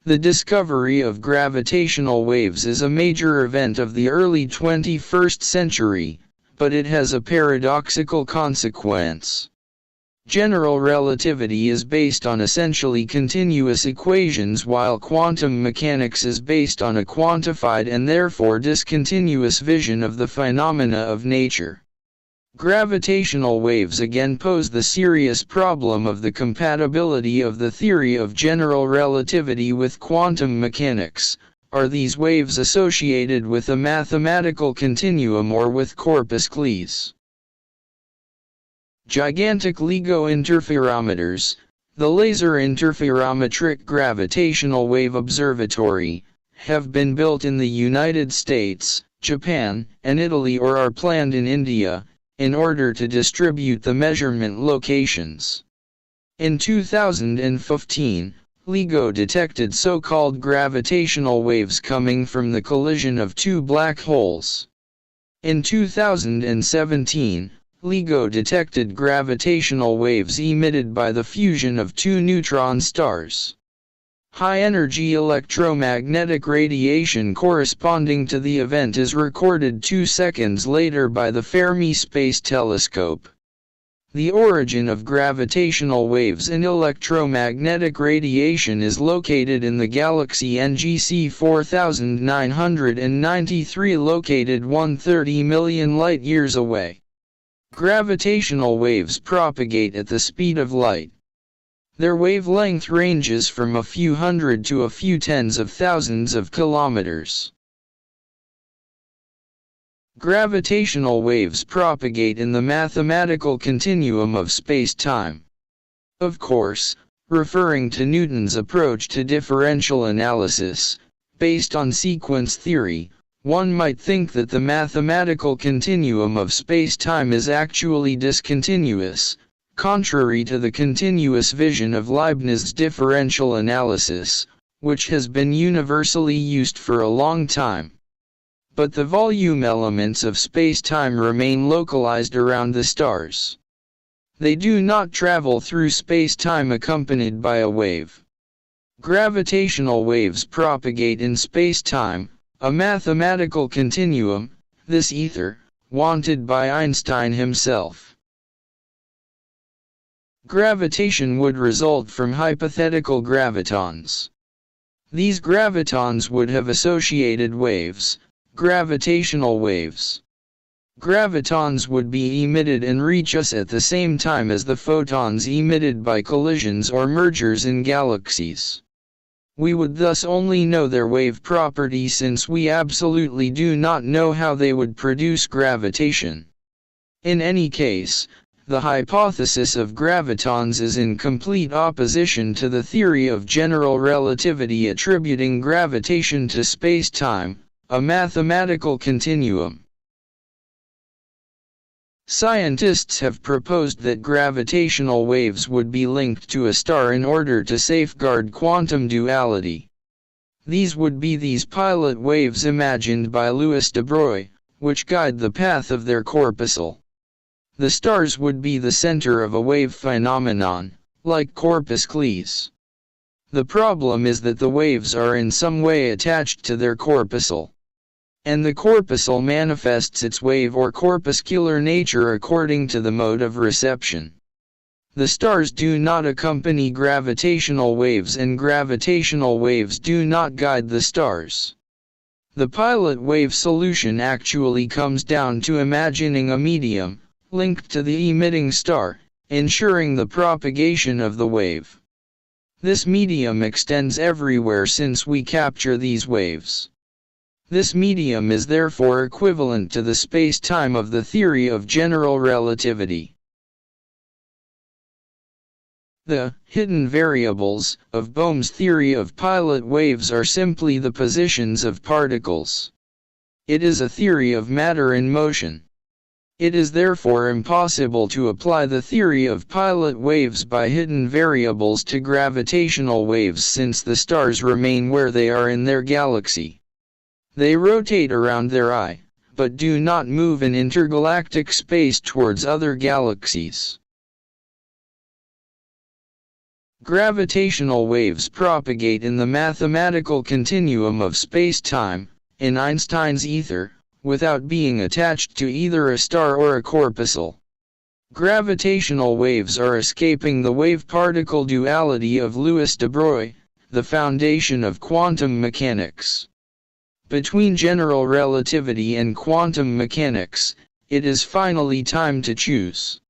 The discovery of gravitational waves is a major event of the early 21st century, but it has a paradoxical consequence. General relativity is based on essentially continuous equations, while quantum mechanics is based on a quantified and therefore discontinuous vision of the phenomena of nature. Gravitational waves again pose the serious problem of the compatibility of the theory of general relativity with quantum mechanics. Are these waves associated with a mathematical continuum or with corpus cleis? Gigantic LIGO interferometers, the Laser Interferometric Gravitational Wave Observatory, have been built in the United States, Japan, and Italy, or are planned in India, in order to distribute the measurement locations. In 2015, LIGO detected so-called gravitational waves coming from the collision of two black holes. In 2017, LIGO detected gravitational waves emitted by the fusion of two neutron stars. High-energy electromagnetic radiation corresponding to the event is recorded 2 seconds later by the Fermi Space Telescope. The origin of gravitational waves in electromagnetic radiation is located in the galaxy NGC 4993, located 130 million light-years away. Gravitational waves propagate at the speed of light. Their wavelength ranges from a few hundred to a few tens of thousands of kilometers. Gravitational waves propagate in the mathematical continuum of space-time. Of course, referring to Newton's approach to differential analysis, based on sequence theory, one might think that the mathematical continuum of space-time is actually discontinuous, contrary to the continuous vision of Leibniz's differential analysis, which has been universally used for a long time. But the volume elements of space-time remain localized around the stars. They do not travel through space-time accompanied by a wave. Gravitational waves propagate in space-time, a mathematical continuum, this ether, wanted by Einstein himself. Gravitation would result from hypothetical gravitons. These gravitons would have associated waves, gravitational waves. Gravitons would be emitted and reach us at the same time as the photons emitted by collisions or mergers in galaxies. We would thus only know their wave property, since we absolutely do not know how they would produce gravitation. In any case, the hypothesis of gravitons is in complete opposition to the theory of general relativity attributing gravitation to space-time, a mathematical continuum. Scientists have proposed that gravitational waves would be linked to a star in order to safeguard quantum duality. These would be these pilot waves imagined by Louis de Broglie, which guide the path of their corpuscle. The stars would be the center of a wave phenomenon, like corpus cleis. The problem is that the waves are in some way attached to their corpuscle. And the corpuscle manifests its wave or corpuscular nature according to the mode of reception. The stars do not accompany gravitational waves, and gravitational waves do not guide the stars. The pilot wave solution actually comes down to imagining a medium, linked to the emitting star, ensuring the propagation of the wave. This medium extends everywhere since we capture these waves. This medium is therefore equivalent to the space-time of the theory of general relativity. The hidden variables of Bohm's theory of pilot waves are simply the positions of particles. It is a theory of matter in motion. It is therefore impossible to apply the theory of pilot waves by hidden variables to gravitational waves, since the stars remain where they are in their galaxy. They rotate around their eye, but do not move in intergalactic space towards other galaxies. Gravitational waves propagate in the mathematical continuum of space-time, in Einstein's ether, without being attached to either a star or a corpuscle. Gravitational waves are escaping the wave-particle duality of Louis de Broglie, the foundation of quantum mechanics. Between general relativity and quantum mechanics, it is finally time to choose.